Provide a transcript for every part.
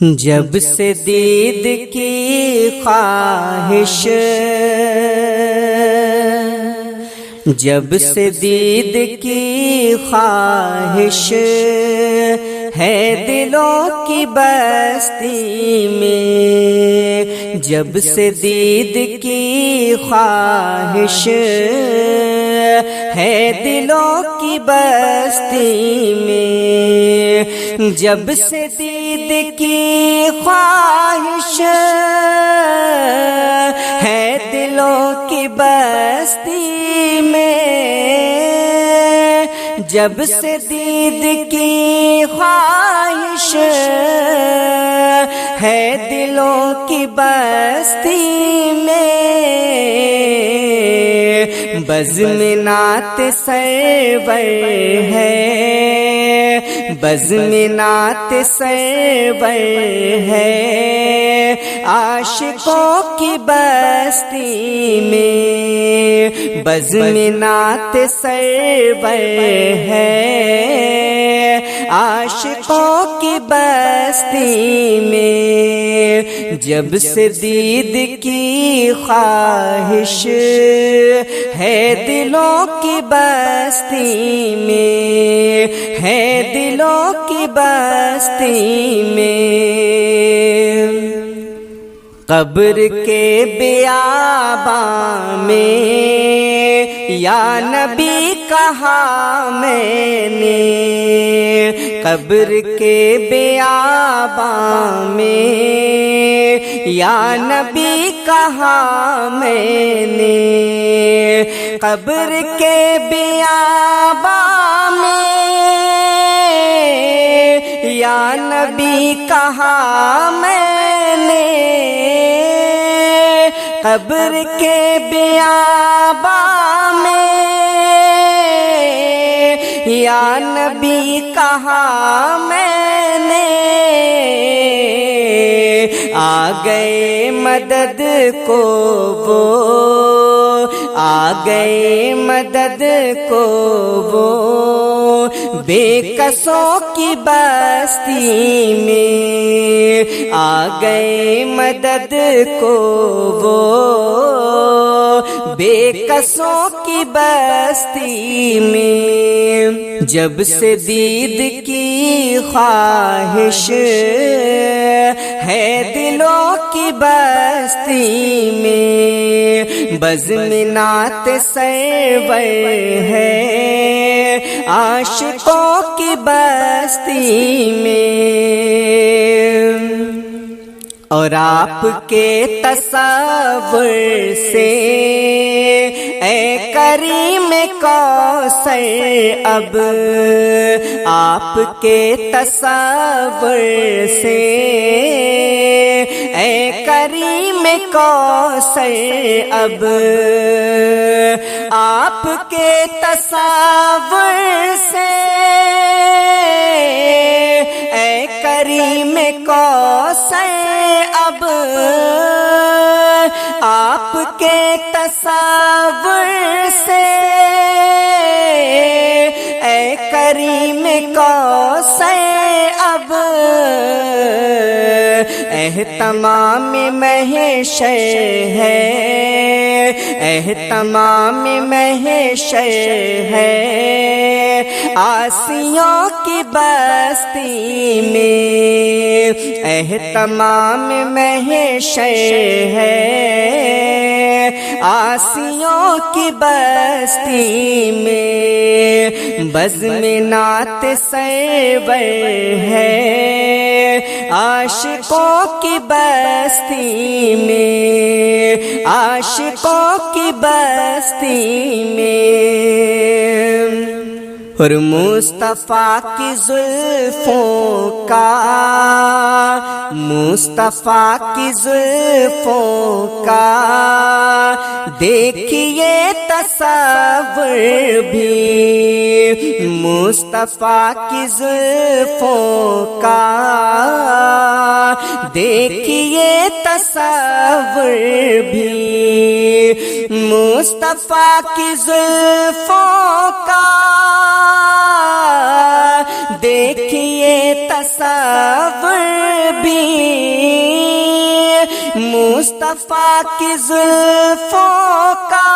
جب سے دید کی خواہش، جب سے دید کی خواہش ہے دلوں کی بستی میں، جب سے دید کی خواہش ہے دلوں کی بستی میں، جب سے دید کی خواہش ہے دلوں کی بستی میں، جب سے دید کی خواہش ہے دلوں کی بستی میں، بزم نعت سرور ہے، بزم نعت سرور ہے عاشقوں کی بستی میں، بزم نعت سرور ہے عاشقوں کی بستی میں، جب سے دید کی خواہش ہے دلوں کی بستی میں، ہے دلوں کی بستی میں، قبر کے بیاباں میں یا نبی کہا میں نے، قبر کے بیاباں میں یا نبی کہا میں نے، قبر کے بیاباں میں یا نبی کہا میں نے، قبر کے بیاباں میں یا نبی کہا میں نے، آ گئے مدد کو وہ، آ گئے مدد کو وہ بے کسوں کی بستی میں، آ گئے مدد کو وہ بے کسوں کی بستی میں، جب سے دید کی خواہش ہے دلوں کی بستی میں، بزم نعت سرور ہے عاشقوں کی بستی میں، اور آپ کے تصور سے اے کریم کوثر اب، آپ کے تصور سے اے کریم کوثر اب، آپ کے تصور سے اے کریم کوثر اب، آپ کے تصور سے اے کریم کوثر اب، اہتمام محشر ہے، اہتمام محشر ہے عاصیوں کی بستی میں، اہتمام محشر ہے عاصیوں کی بستی میں، بزم نعت سرور ہے عاشقوں کی بستی میں، عاشقوں کی بستی میں، اور مصطفیٰ کی زلفوں کا، مصطفیٰ کی زلفوں کا دیکھیے تصور بھی، مصطفیٰ کی زلفوں کا دیکھیے تصور بھی، مصطفیٰ کی زلفوں کا دیکھیے تصور بھی مصطفیٰ کی زلفوں کا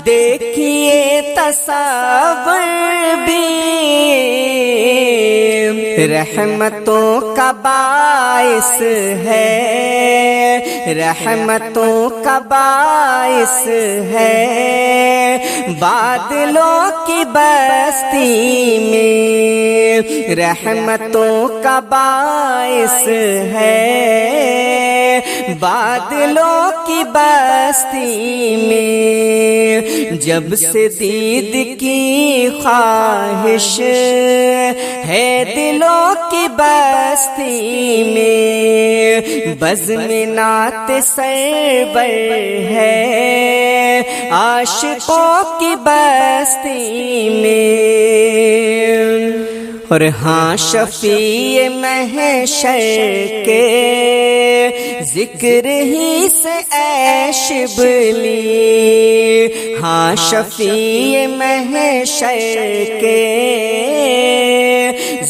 دیکھیے تصور بھی رحمتوں کا باعث ہے، رحمتوں کا باعث ہے، بادلوں کی بستی میں رحمتوں کا باعث ہے، بادلوں کی بستی میں جب سے دید کی خواہش ہے دلوں کی بستی میں، بزم نعت سرور ہے عاشقوں کی بستی میں، اور ہاں شفیع محشر کے ذکر ہی سے اے شبلی، ہاں شفیع محشر کے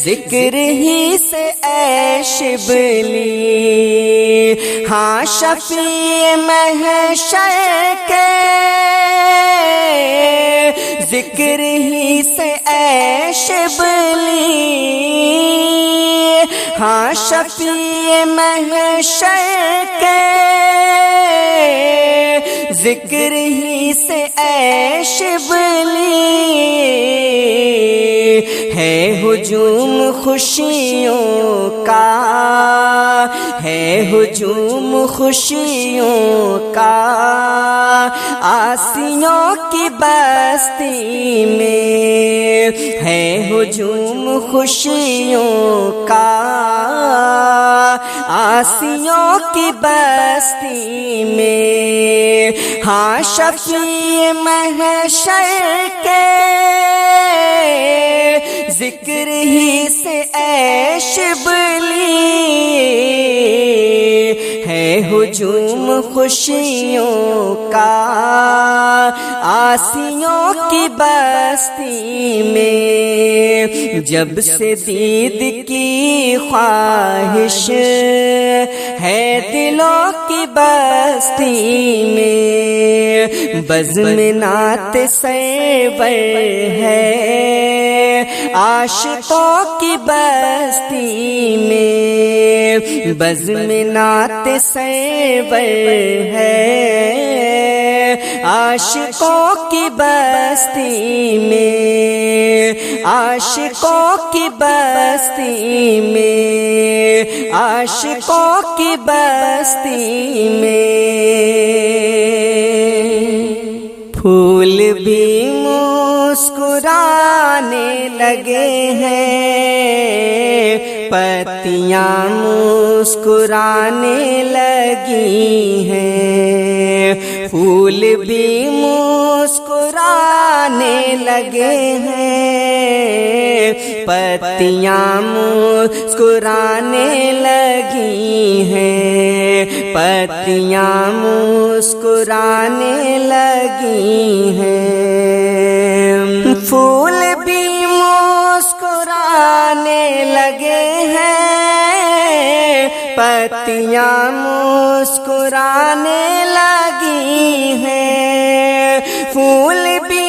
ذکر ہی سے اے شبلی، ہاں شفیع محشر کے ذکر ہی سے اے شبلی، ہاں شفیع محشر کے ذکر ہی سے اے شبلی، ہے ہجوم خوشیوں کا، ہے ہجوم خوشیوں کا آسیوں کی بستی میں، ہے ہجوم خوشیوں کا آسیوں کی بستی میں، ہاں شفیع محشر کے ذکر ہی سے اے شبلی، ہے ہجوم خوشیوں کا آسیوں کی بستی میں، جب سے دید کی خواہش ہے دلوں کی بستی میں، بزم نعت سرور ہے عاشقوں کی بستی میں، بزم نعت سرور ہے عاشقوں کی بستی میں، عاشقوں کی بستی میں، عاشقوں کی بستی میں، پھول بھی مسکرانے لگے ہیں، پتیاں مسکرانے لگی ہیں، پھول بھی مسکرانے لگے ہیں، پتیاں مسکرانے لگی ہیں، پتیاں مسکرانے لگی ہیں، پھول بھی مسکرانے لگے ہیں، پتیاں مسکرانے لگی ہیں، پھول بھی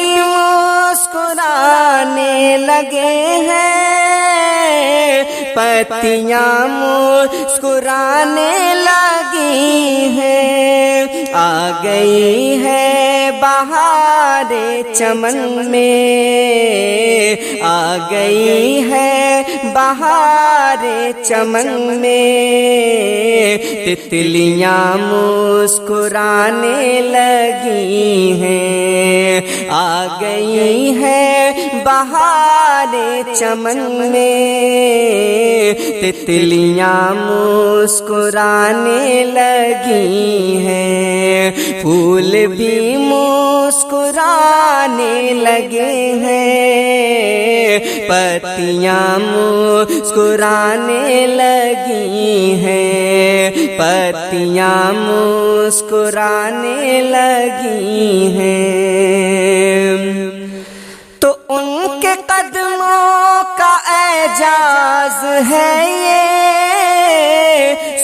مسکرانے لگے ہیں، پتیاں مسکرانے لگی ہیں، آ گئی ہے بہار چمن میں، آ گئی ہے بہار چمن میں، تتلیاں مسکرانے لگی ہیں، آ گئی ہے بہار چمن میں، تتلیاں مسکرانے لگی ہیں، پھول بھی مسکرانے لگے ہیں، پتیاں مسکرانے لگی ہیں، پتیاں مسکرانے لگی ہیں، تو ان کے قدموں کا اعجاز ہے یہ،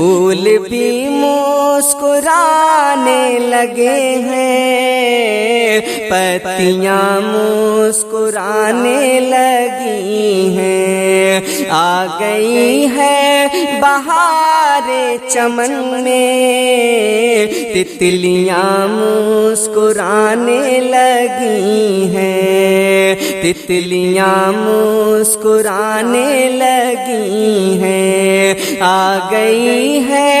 پھول بھی مسکرانے لگے ہیں، پتیاں مسکرانے لگی ہیں، آ گئی ہے بہار چمن میں، تتلیاں مسکرانے لگی ہیں، تتلیاں مسکرانے لگی ہیں، آ گئی ہے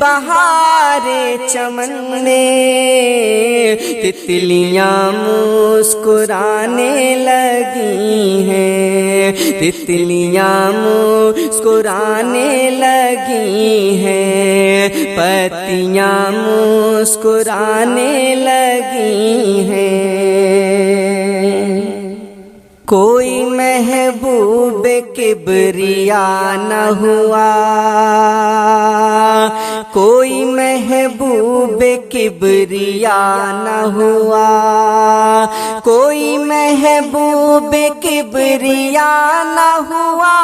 بہار چمن میں، تتلیاں مسکرانے لگی ہیں، تتلیاں مسکرانے لگی ہیں، پتیاں مسکرانے لگی ہیں۔ کوئی محبوب کبریا نہ ہوا، کوئی محبوب کبریا نہ ہوا، کوئی محبوب کبریا نہ ہوا،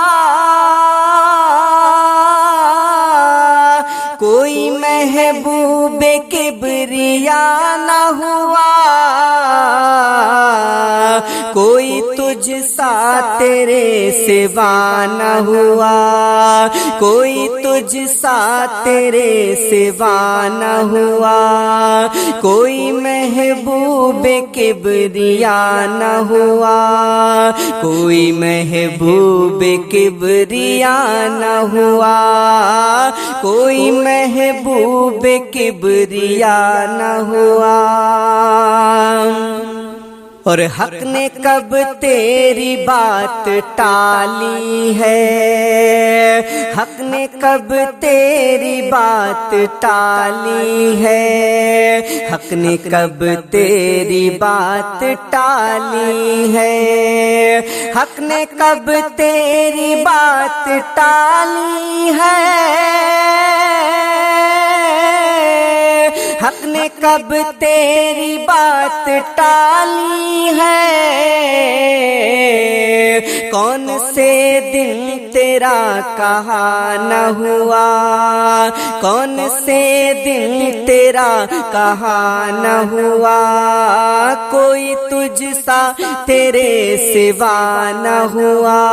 کوئی محبوب کبریا نہ ہوا، کوئی تجھ سا تیرے سوا نہ ہوا، کوئی تجھ سا تیرے سوا نہ ہوا، کوئی محبوب کبریا نہ ہوا، کوئی محبوب کبریا نہ ہوا، کوئی محبوب کبریا نہ ہوا۔ اور حق نے کب تیری بات ٹالی ہے، حق نے کب تیری بات ٹالی ہے، حق نے کب تیری بات ٹالی ہے، حق نے کب تیری بات ٹالی ہے، حق نے کب تیری بات ٹالی ہے، کون سے دن تیرا کہا نہ ہوا، کون سے دن تیرا کہا نہ ہوا، کوئی تجھ سا تیرے سوا نہ ہوا،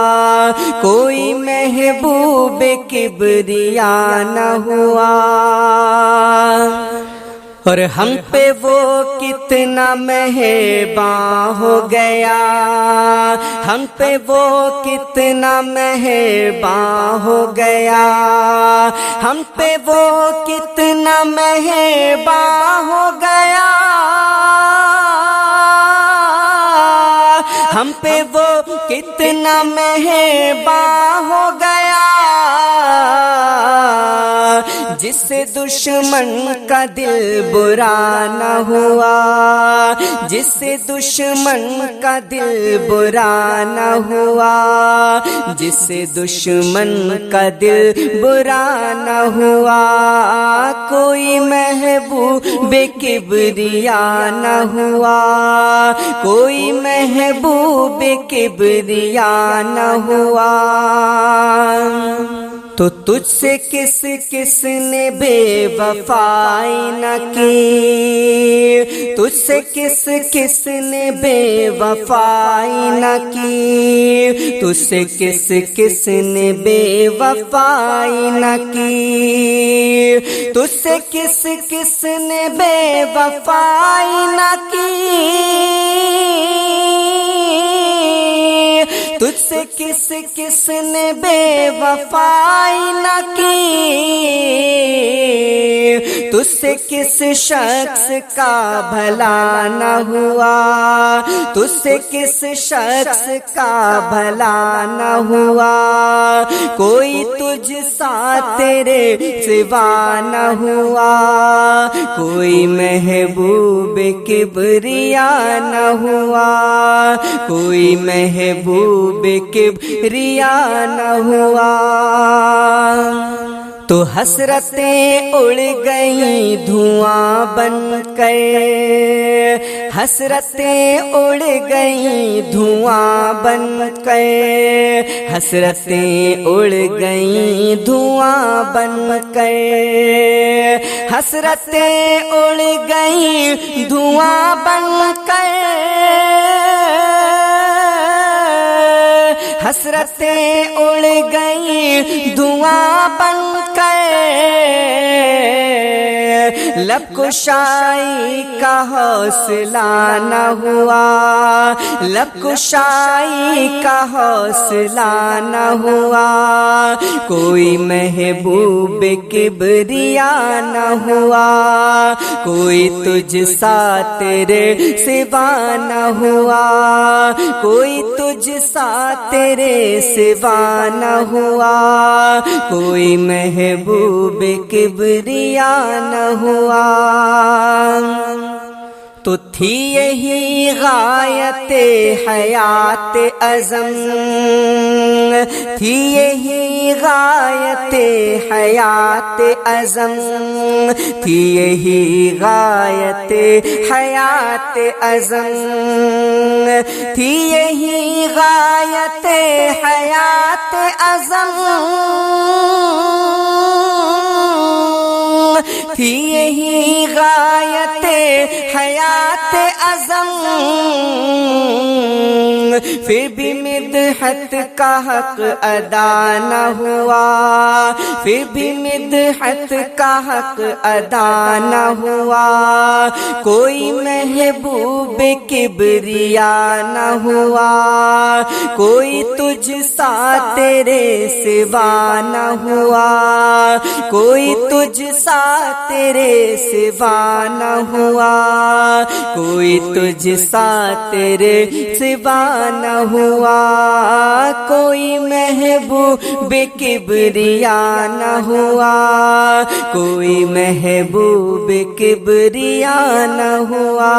کوئی محبوب کبریا نہ ہوا۔ اور ہم پہ وہ کتنا مہرباں ہو گیا، ہم پہ وہ کتنا مہرباں ہو گیا، ہم پہ وہ کتنا مہرباں ہو گیا، ہم پہ وہ کتنا مہرباں ہو گیا، جس سے دشمن کا دل برا نہ ہوا، جس سے دشمن کا دل برا نہ ہوا، جس سے دشمن کا دل برا نہ ہوا، کوئی محبوب کبریا نہ ہوا، کوئی محبوب کبریا نہ ہوا۔ تو تجھ سے کس کس نے بے وفائی نہ کی، تجھ سے کس کس نے بے وفائی نہ کی، تجھ سے کس کس نے بے وفائی نہ کی، تجھ سے کس کس نے بے وفائی نہ کی، تجھ سے کس کس نے بے وفائی نہ کی، تجھ سے کس شخص کا بھلا نہ ہوا، تجھ سے کس شخص کا بھلا نہ ہوا، کوئی تجھ سا تیرے سوا نہ ہوا، کوئی محبوب کبریا نہ ہوا، کوئی محبوب کبریا نہ ہوا۔ تو حسرتیں اڑ گئیں دھواں بن کر، حسرتیں اڑ گئیں دھواں بن کر، حسرتیں اڑ گئیں دھواں بن کر، حسرتیں اڑ گئیں دھواں بن کر، حسرتیں اڑ گئیں دھواں بن کر، لب کشائی کا حوصلہ نہ ہوا، لب کشائی کا حوصلہ نہ ہوا، کوئی محبوب کبریا نہ ہوا، کوئی تجھ سا تیرے سوا نہ ہوا، کوئی تجھ سا تیرے سوا نہ ہوا، کوئی محبوب کبریا نہ ہوا۔ تو تھی یہی غایت حیات عزم، تھی یہی غایت حیات عزم، تھی یہی غایت حیات عزم، تھی یہی غایت حیات عزم، تھی یہی غایت حیات عزم، پھر بھی مدحت کا حق ادا نہ ہوا، پھر بھی مدحت کا حق ادا نہ ہوا، کوئی محبوب کبریا نہ ہوا، کوئی تجھ سا تیرے سوا نہ ہوا، کوئی تجھ سا تیرے سوا نہ ہوا، کوئی تجھ سا تیرے سوا نہ ہوا، کوئی محبوب کبریا نہ ہوا، کوئی محبوب کبریا نہ ہوا۔